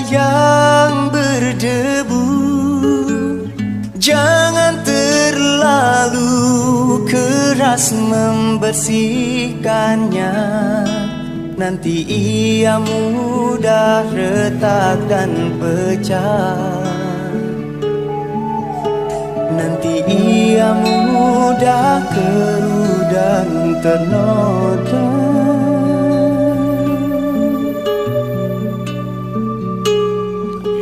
yang berdebu, jangan terlalu keras membersihkannya. Nanti ia mudah retak dan pecah. Nanti ia mudah keruh dan ternoda.